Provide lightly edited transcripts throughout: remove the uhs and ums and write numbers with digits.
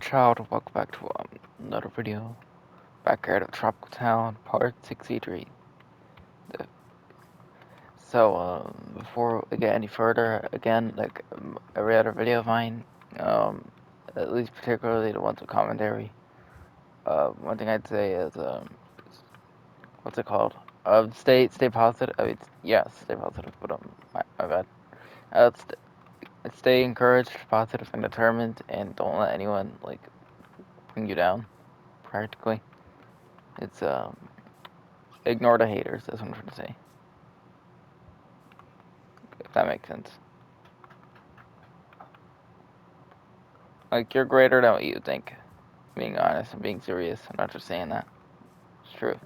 Child, welcome back to another video. Back here at Tropical Town, part 63. So, before we get any further, again, like every other video of mine, at least particularly the ones with commentary, one thing I'd say is, what's it called? Stay positive. I mean, yes, stay positive, but my bad. Stay encouraged, positive, and determined, and don't let anyone like bring you down. Practically, it's ignore the haters. That's what I'm trying to say. If that makes sense. Like, you're greater than what you think. Being honest and being serious. I'm not just saying that. It's true.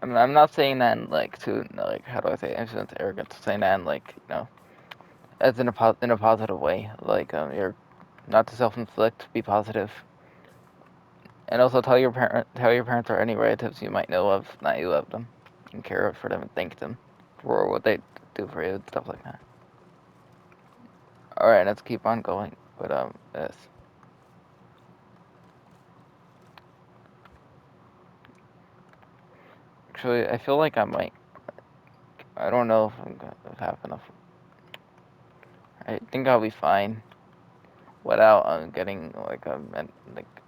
I'm not saying that in, like, to, like, how do I say it? It's arrogance. I'm saying that in, like, as in a positive way. Like, you're not to self-inflict, be positive. And also tell your parents or any relatives you might know of that you love them. And care for them and thank them for what they do for you and stuff like that. Alright, let's keep on going. But, yes. Actually, I feel like I might. I don't know if I'm gonna have enough. I think I'll be fine without getting like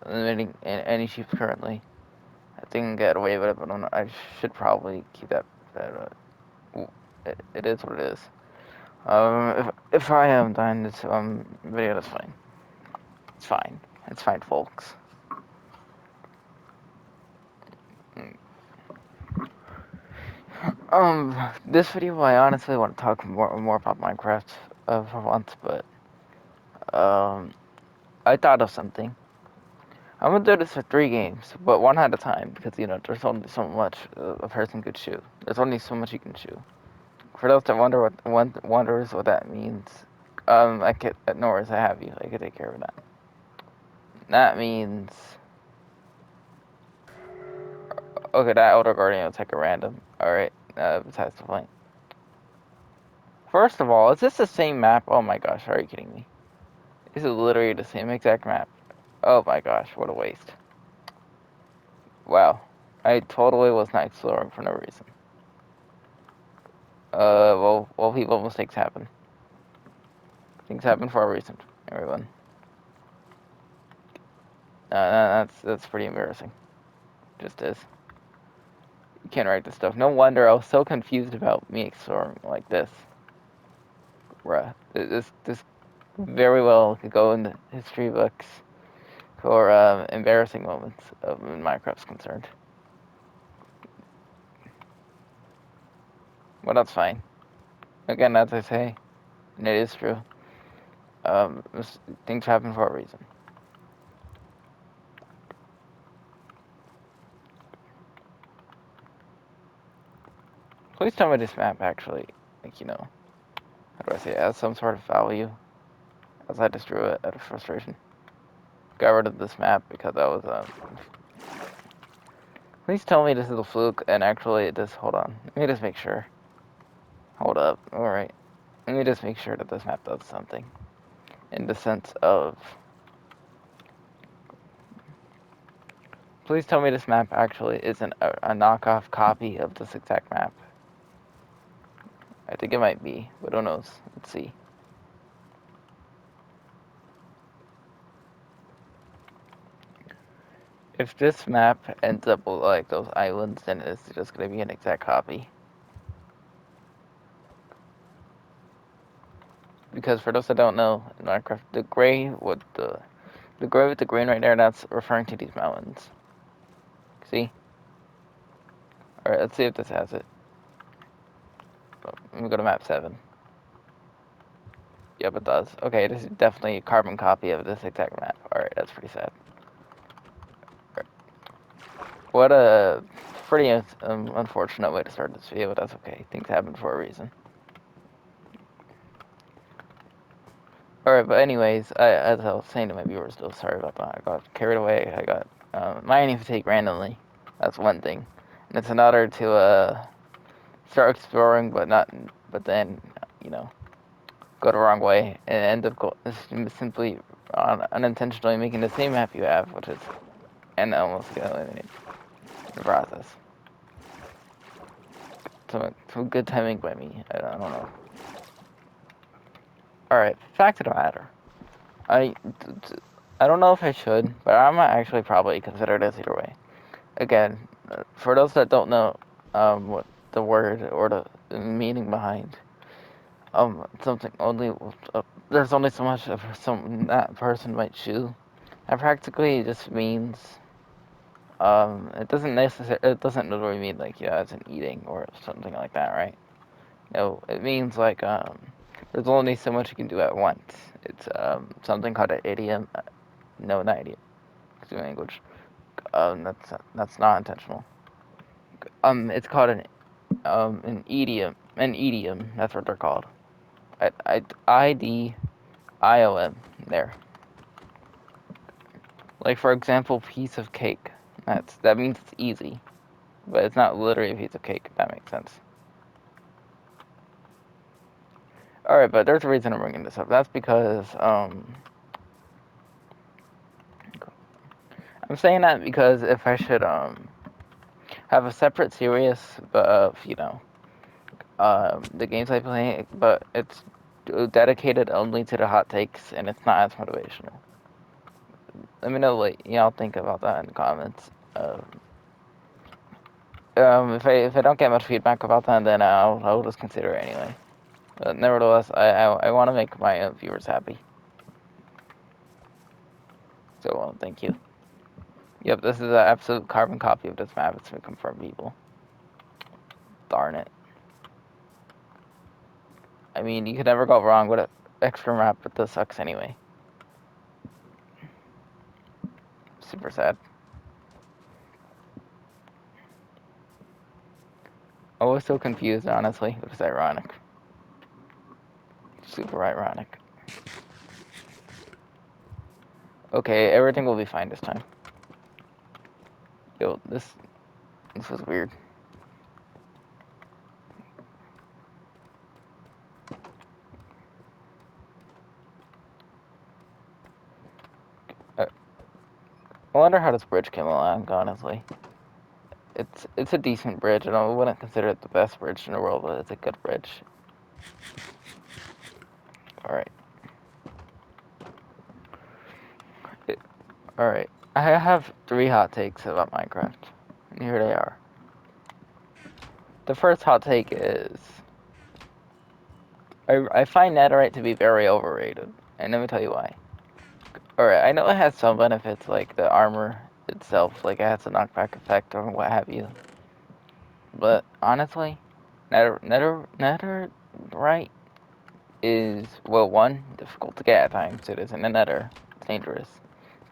limiting any sheep currently. I think I can get away with it, but I should probably keep that. It is what it is. If I am done this video, that's fine. It's fine. It's fine, folks. This video, I honestly want to talk more about Minecraft for once, but I thought of something. I'm gonna do this for 3 games, but one at a time, because, there's only so much a person could chew. There's only so much you can chew. For those that wonders what that means, I could, no worries, I have you. I could take care of that. That means, okay, that Elder Guardian will take a random. Alright, besides the point. First of all, is this the same map? Oh my gosh, are you kidding me? This is literally the same exact map. Oh my gosh, what a waste. Wow. I totally was not exploring for no reason. Well, people, mistakes happen. Things happen for a reason, everyone. That's pretty embarrassing. Just is. You can't write this stuff. No wonder I was so confused about me exploring like this. Bruh. This very well could go in the history books for embarrassing moments when Minecraft's concerned. Well, that's fine. Again, as I say, and it is true. Things happen for a reason. Please tell me this map actually, like, how do I say it, has some sort of value, as I just drew it out of frustration. Got rid of this map because I was, Please tell me this is a fluke, and actually hold on. Let me just make sure. Hold up, alright. Let me just make sure that this map does something. In the sense of... Please tell me this map actually isn't a knockoff copy of this exact map. I think it might be, but who knows? Let's see. If this map ends up with like those islands, then it's just gonna be an exact copy. Because for those that don't know, in Minecraft, the gray with the green right there, that's referring to these mountains. See? Alright, let's see if this has it. Let me go to map 7. Yep, it does. Okay, this is definitely a carbon copy of this exact map. Alright, that's pretty sad. Right. What a pretty unfortunate way to start this video, but that's okay. Things happen for a reason. Alright, but anyways, as I was saying to my viewers, still sorry about that. I got carried away. I got mining fatigue randomly. That's one thing. And it's another to start exploring, but then, go the wrong way and end up simply unintentionally making the same map you have, which is and almost get eliminated in the process. Some good timing by me. I don't know. Alright, fact of the matter. I don't know if I should, but I'm actually probably consider this either way. Again, for those that don't know what the word or the meaning behind something only there's only so much of that person might chew. And practically it just means it doesn't literally mean like as in eating or something like that, right? No, it means like there's only so much you can do at once. It's something called an idiom. No, not idiom. It's language. That's not intentional. It's called an idiom. An idiom. That's what they're called. IDIOM. There. Like for example, piece of cake. That means it's easy, but it's not literally a piece of cake. If that makes sense. All right, but there's a reason I'm bringing this up. That's because I'm saying that because if I should have a separate series of the games I play, but it's dedicated only to the hot takes and it's not as motivational. Let me know what y'all think about that in the comments. If I don't get much feedback about that, then I'll just consider it anyway. But nevertheless, I want to make my viewers happy. So thank you. Yep, this is an absolute carbon copy of this map. It's been confirmed, people. Darn it. I mean, you could never go wrong with an extra map, but this sucks anyway. Super sad. I was so confused, honestly. It was ironic. Super ironic. Okay, everything will be fine this time. Yo, this was weird. I wonder how this bridge came along, honestly. It's a decent bridge, and I wouldn't consider it the best bridge in the world, but it's a good bridge. Alright. Alright. I have 3 hot takes about Minecraft. And here they are. The first hot take is I find netherite to be very overrated. And let me tell you why. Alright, I know it has some benefits like the armor itself, like it has a knockback effect or what have you. But honestly, netherite is, well, 1, difficult to get at times. It is in the nether. It's dangerous.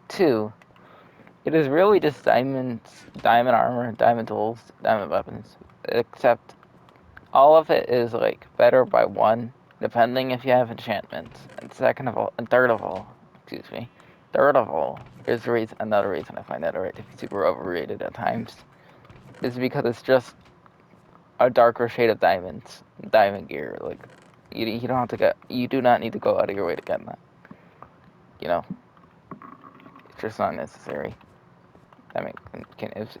2, it is really just diamond armor, diamond tools, diamond weapons. Except all of it is like better by 1, depending if you have enchantments. And third of all, is another reason I find netherite to be super overrated at times, is because it's just a darker shade of diamond gear. Like you don't have to you do not need to go out of your way to get that. You know, it's just not necessary. I mean, it's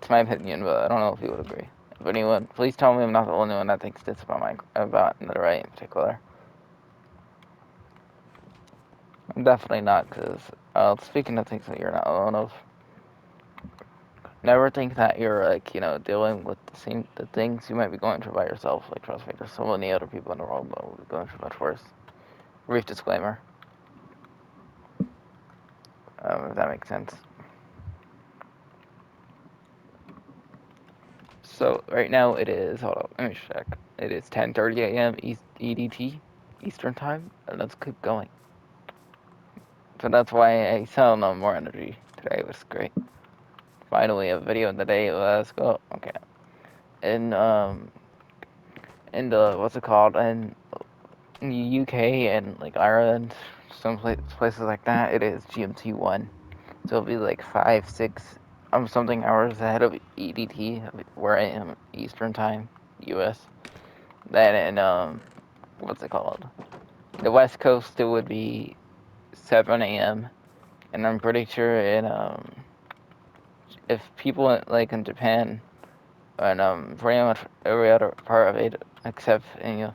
my opinion, but I don't know if you would agree. If anyone, please tell me I'm not the only one that thinks this about netherite in particular. I'm definitely not, because speaking of things that you're not alone of, never think that you're like dealing with the things you might be going through by yourself. Like trust me, there's so many other people in the world that will be going through much worse. Brief disclaimer. If that makes sense. So right now it is. Hold up, let me check. It is 10:30 a.m. EDT, Eastern Time, and let's keep going. So that's why I sound on more energy today. It was great. Finally, a video in the day. Let's go. Okay. In the what's it called? In the UK and like Ireland, some places like that, it is GMT1. So it'll be like 5, 6, something hours ahead of EDT, where I am Eastern Time, US. Then in what's it called? the West Coast it would be 7 a.m. and I'm pretty sure if people in Japan and pretty much every other part of it except I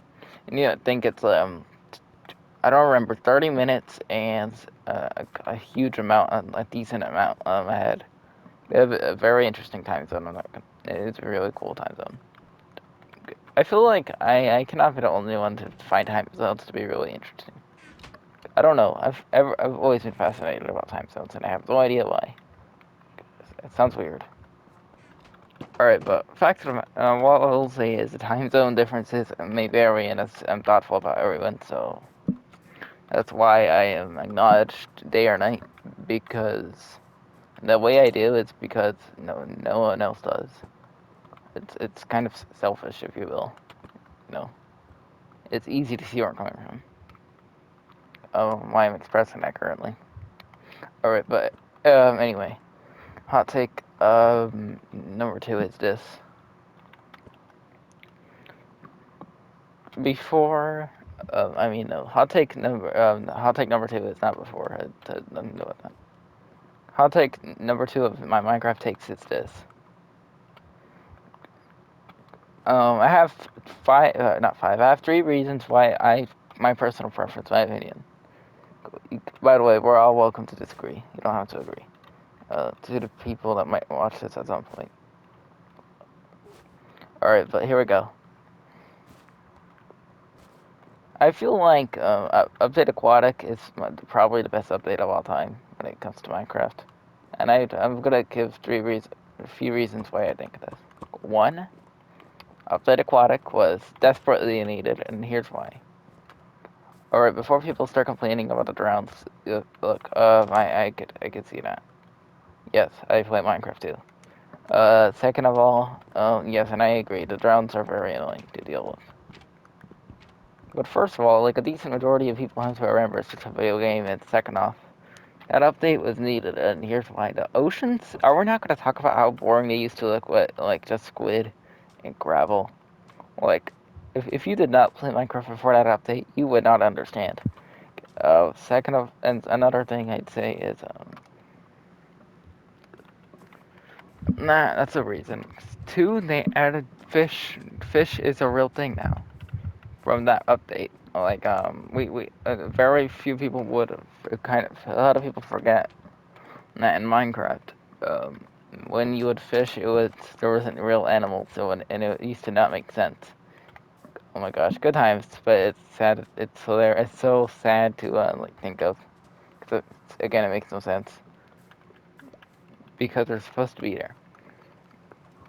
think it's I don't remember 30 minutes and a huge amount, a decent amount ahead. They have a very interesting time zone. It's a really cool time zone. I feel like I cannot be the only one to find time zones to be really interesting. I don't know. I've always been fascinated about time zones, and I have no idea why. It sounds weird. All right, but fact of what I will say is the time zone differences may vary, and I'm thoughtful about everyone. So that's why I am acknowledged day or night because the way I do is because no one else does. It's kind of selfish, if you will. You know, it's easy to see where I'm coming from. Why I'm expressing that currently. All right, but anyway, hot take number two is this. Before, I mean, no, hot take number two is not before. It has nothing to do with that. Hot take number two of my Minecraft takes is this. I have not five. I have three reasons why my personal preference, my opinion. By the way, we're all welcome to disagree. You don't have to agree. To the people that might watch this at some point. Alright, but here we go. I feel like Update Aquatic is probably the best update of all time when it comes to Minecraft. And I'm gonna give a few reasons why I think this. One, Update Aquatic was desperately needed, and here's why. Alright, before people start complaining about the drowns, look, I could see that. Yes, I play Minecraft too. Second of all, yes, and I agree, the drowns are very annoying to deal with. But first of all, like a decent majority of people have to remember it's just a video game, and second off, that update was needed, and here's why. The oceans, are we not going to talk about how boring they used to look with, like, just squid and gravel? Like, if you did not play Minecraft before that update, you would not understand. And another thing I'd say is, nah, that's a reason. Two, they added fish. Fish is a real thing now from that update. Like, we very few people would a lot of people forget that in Minecraft, um, when you would fish, there wasn't real animals, and it used to not make sense. Oh my gosh, good times, but it's sad. It's hilarious. It's so sad to think of. Cause again, it makes no sense because they're supposed to be there.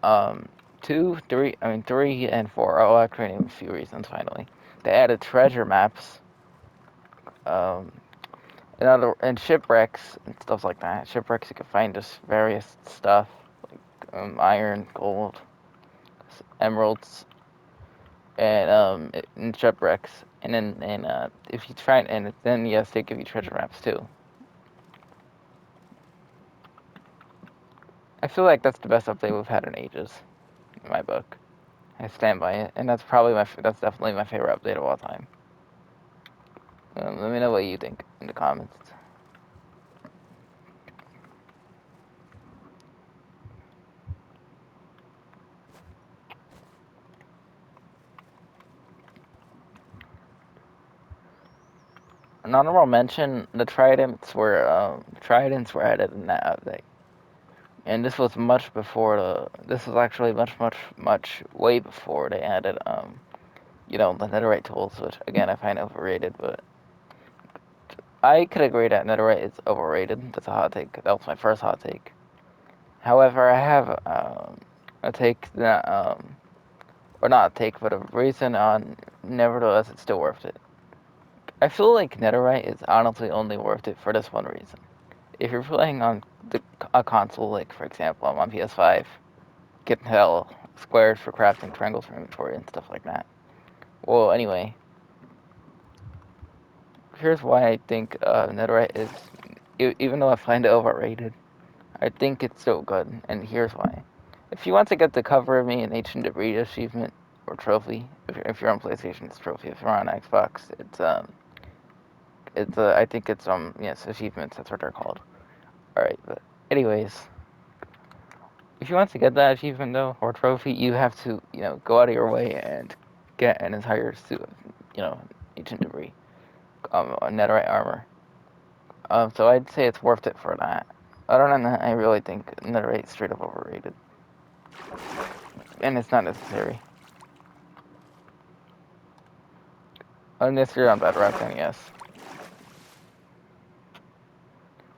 Um, two, three. I mean, three and four. Oh, actually, name a few reasons. Finally, they added treasure maps. Um, and shipwrecks and stuff like that. Shipwrecks you can find just various stuff like iron, gold, emeralds, and shipwrecks. And if you try and then yes, they give you treasure maps too. I feel like that's the best update we've had in ages, in my book. I stand by it, and that's definitely my favorite update of all time. Let me know what you think in the comments. An honorable mention: the tridents were added in that update, and this was much before This was actually much way before they added the netherite tools, which again I find overrated, but I could agree that netherite is overrated. That's a hot take. That was my first hot take. However, I have a take that or not a take, but a reason on. Nevertheless, it's still worth it. I feel like netherite is honestly only worth it for this one reason. If you're playing on a console, like for example, I'm on PS5, get hell squares for crafting, triangles for inventory, and stuff like that. Well, anyway, here's why I think netherite is, even though I find it overrated, I think it's so good, and here's why. If you want to get the cover of me in Ancient Debris achievement or trophy, if you're on PlayStation, it's trophy. If you're on Xbox, it's It's I think it's yes, achievements. That's what they're called. All right, but anyways, if you want to get that achievement though or trophy, you have to go out of your way and get an entire suit of ancient debris, netherite armor. So I'd say it's worth it for that. Other than that, I really think netherite's straight up overrated, and it's not necessary. Unless you're on bedrock, then yes.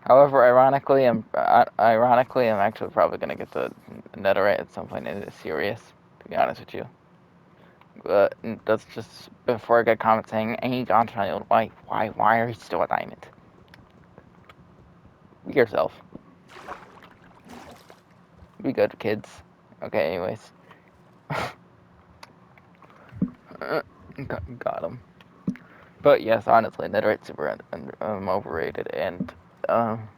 However, ironically, I'm actually probably gonna get the netherite at some point in this series. To be honest with you, but that's just before I get comments saying, "Hey, John Child, why are you still a diamond?" Be yourself. Be good, kids. Okay, anyways, got him. But yes, honestly, netherite's super overrated, and um.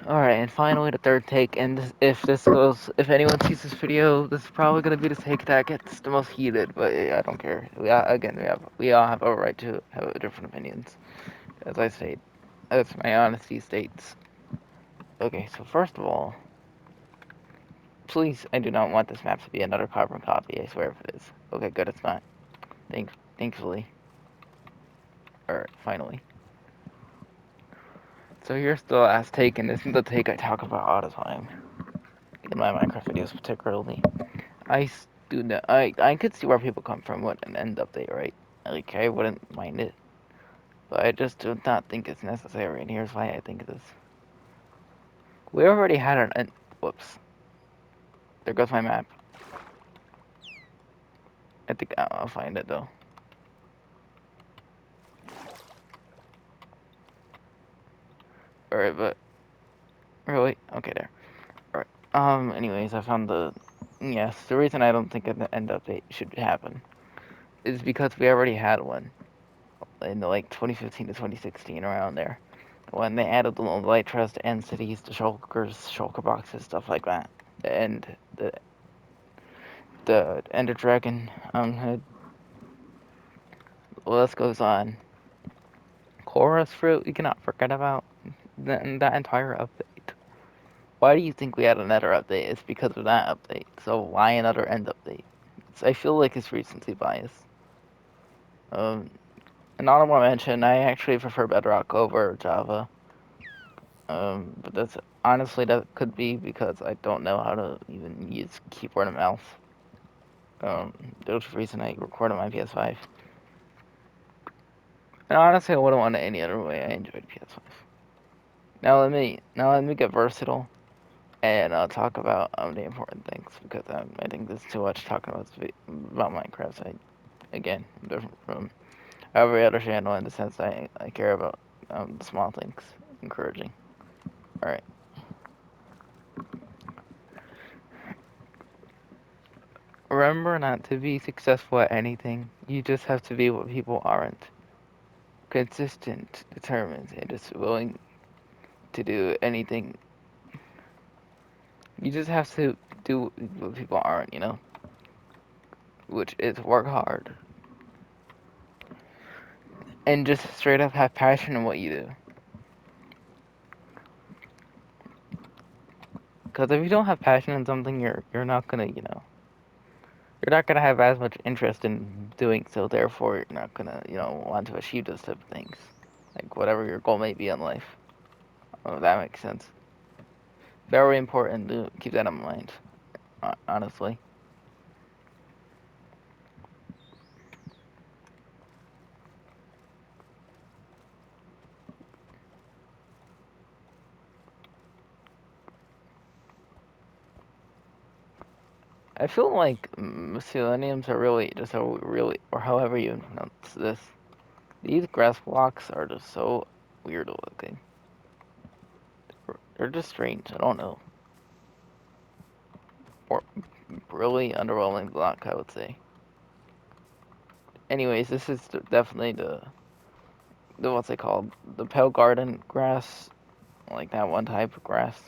Alright, and finally the third take, and if anyone sees this video, this is probably gonna be the take that gets the most heated, but I don't care. We all have a right to have different opinions, as I state, as my honesty states. Okay, so first of all, please, I do not want this map to be another carbon copy, I swear if it is. Okay, good, it's not. Thankfully. Or, finally. So here's the last take, and this is the take I talk about all the time. In my Minecraft videos particularly. Do know, I could see where people come from with an end update, right? Like, I wouldn't mind it. But I just do not think it's necessary, and here's why I think it is. We already had an end. Whoops. There goes my map. I think I'll find it, though. Alright, but... Really? Okay, there. Alright. Anyways, I found the... Yes, the reason I don't think an end update should happen is because we already had one in the, like, 2015 to 2016, around there. When they added the light trust and cities, the shulker boxes, stuff like that. And the Ender Dragon head. The list goes on. Chorus fruit, you cannot forget about that entire update. Why do you think we had another update? It's because of that update. So why another end update? I feel like it's recency bias. An honorable mention, I actually prefer Bedrock over Java. But that's honestly, that could be because I don't know how to even use keyboard and mouse. There's a reason I record on my PS5. And honestly, I wouldn't want it any other way. I enjoyed PS5. Now let me get versatile and talk about the important things, because I think there's too much talking about Minecraft. So again, I'm different from every other channel in the sense I care about the small things, encouraging. All right. Remember not to be successful at anything. You just have to be what people aren't. Consistent, determined, and just willing to do anything. You just have to do what people aren't, which is work hard and just straight up have passion in what you do. Because if you don't have passion in something, you're not gonna you're not gonna have as much interest in doing so. Therefore, you're not gonna want to achieve those type of things, like whatever your goal may be in life. Oh, that makes sense. Very important to keep that in mind. Honestly. I feel like seleniums are really just or however you pronounce this. These grass blocks are just so weird looking. They're just strange. I don't know. Or really underwhelming block, I would say. Anyways, this is definitely the what's it called? The pale garden grass, like that one type of grass.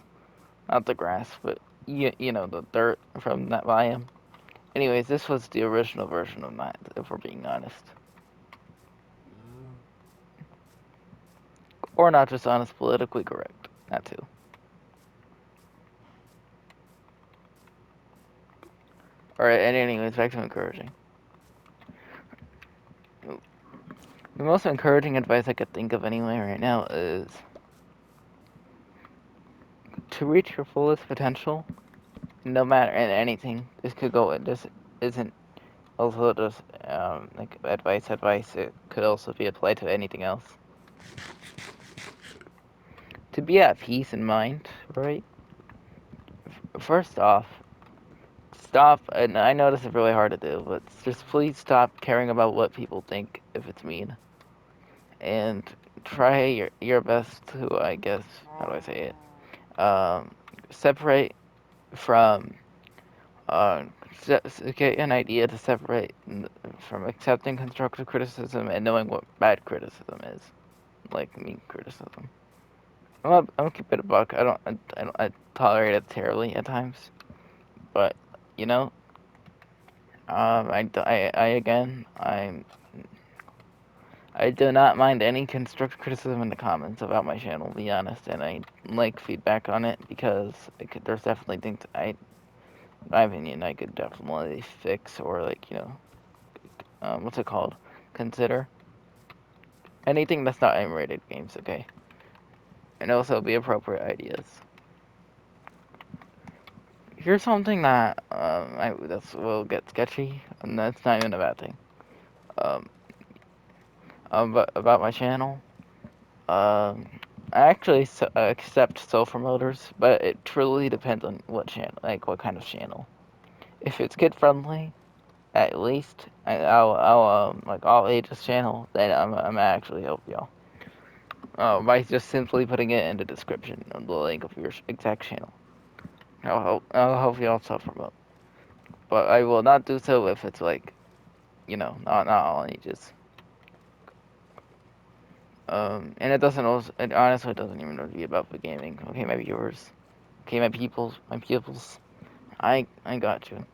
Not the grass, but you know the dirt from that biome. Anyways, this was the original version of that, if we're being honest. Or not just honest, politically correct. That too. Or anyways, back to encouraging. The most encouraging advice I could think of anyway right now is to reach your fullest potential, no matter in anything. This could go. This isn't also just like advice. Advice. It could also be applied to anything else. To be at peace in mind, right? First off, stop. And I know this is really hard to do, but just please stop caring about what people think if it's mean, and try your best to, I guess, how do I say it? Separate from get an idea to separate from accepting constructive criticism and knowing what bad criticism is, like mean criticism. I'm keep it a buck. I tolerate it terribly at times, but you know, I again, I do not mind any constructive criticism in the comments about my channel. To be honest, and I like feedback on it because there's definitely things in my opinion, I could definitely fix or like what's it called? Consider anything that's not M-rated games, okay? And also be appropriate ideas. Here's something that that's will get sketchy, and that's not even a bad thing. Um, but about my channel, I actually accept self-promoters, but it truly depends on what channel, like what kind of channel. If it's kid friendly, at least I'll age this channel, then I'm actually help y'all. By just simply putting it in the description of the link of your exact channel. I'll help y'all self-promote. But I will not do so if it's like, not all ages. And it honestly doesn't even have to be about the gaming. Okay, my viewers. Okay, my pupils. I got you.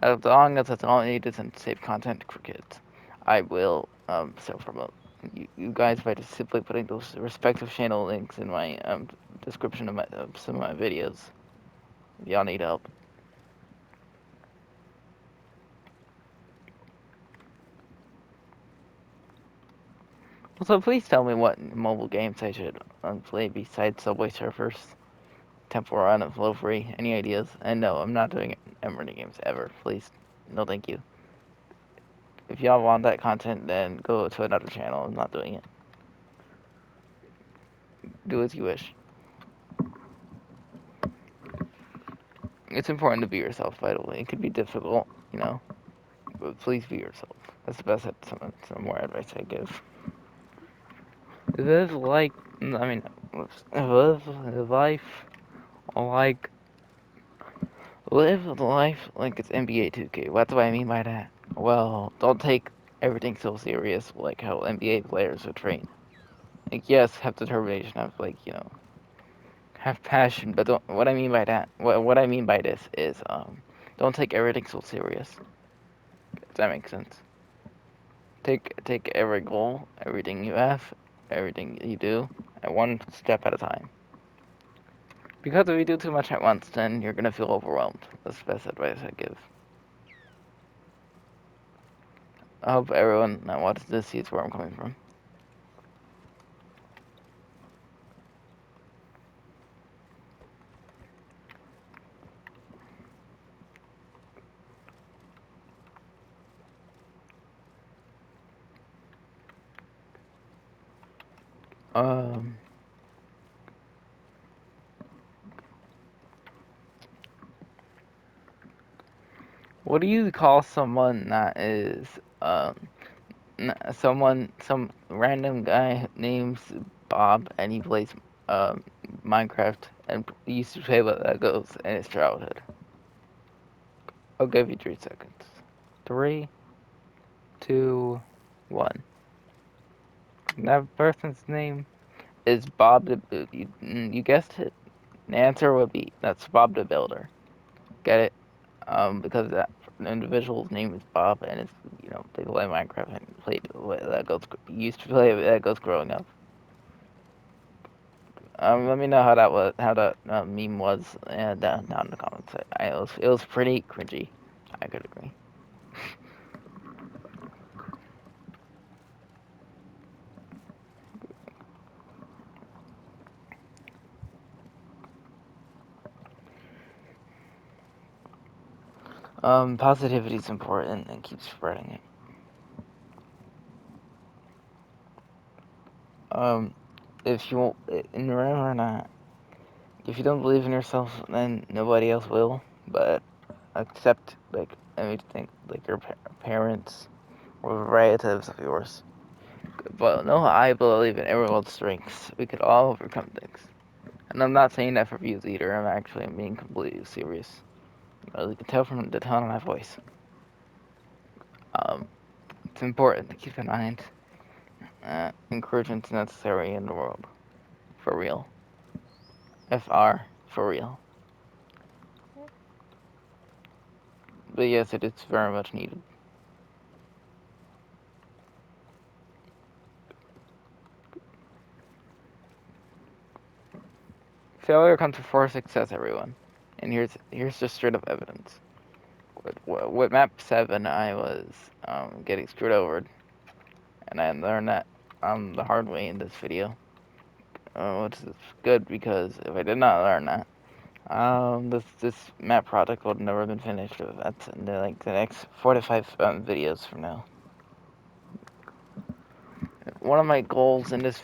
As long as it's all ages and safe content for kids, I will self-promote. You guys by just simply putting those respective channel links in my description of some of my videos. If y'all need help. So please tell me what mobile games I should play besides Subway Surfers, Temple Run, and Flow Free. Any ideas? And no, I'm not doing Emerald games ever. Please, no, thank you. If y'all want that content, then go to another channel. I'm not doing it. Do as you wish. It's important to be yourself, by the way. It could be difficult, but please be yourself. That's the best. Some more advice I give. Live like, I mean, live life like live life like it's NBA 2K. What do I mean by that? Well, don't take everything so serious like how NBA players are trained. Like, yes, have determination, have have passion, but don't. What I mean by that, what I mean by this is, don't take everything so serious. Does that make sense? Take every goal, everything you have, everything you do, at one step at a time. Because if you do too much at once, then you're gonna feel overwhelmed. That's the best advice I give. I hope everyone that watches this sees where I'm coming from. Um, what do you call someone that is some random guy names Bob and he plays Minecraft and used to play with Legos in his childhood? I'll give you 3 seconds. Three, two, one. That person's name is Bob the. You guessed it. The answer would be that's Bob the Builder. Get it? Because that individual's name is Bob, and it's they play Minecraft and played Legos. Used to play Legos growing up. Let me know how that was, how that meme was, down in the comments. It was pretty cringy. I could agree. Positivity is important and keep spreading it. If you won't, and remember not, if you don't believe in yourself, then nobody else will. But accept like everything, like your parents or relatives of yours. But no, I believe in everyone's strengths. We could all overcome things. And I'm not saying that for views either. I'm being completely serious. As you can tell from the tone of my voice. Um, it's important to keep in mind. Encouragement's necessary in the world. For real. FR. For real. But yes, it is very much needed. Failure comes before success, everyone. And here's just straight up evidence. With map 7, I was getting screwed over, and I learned that the hard way in this video. Which is good because if I did not learn that, this map project would have never been finished. That's in the next 4 to 5 videos from now. One of my goals in this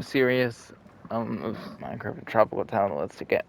series of Minecraft Tropical Town was to get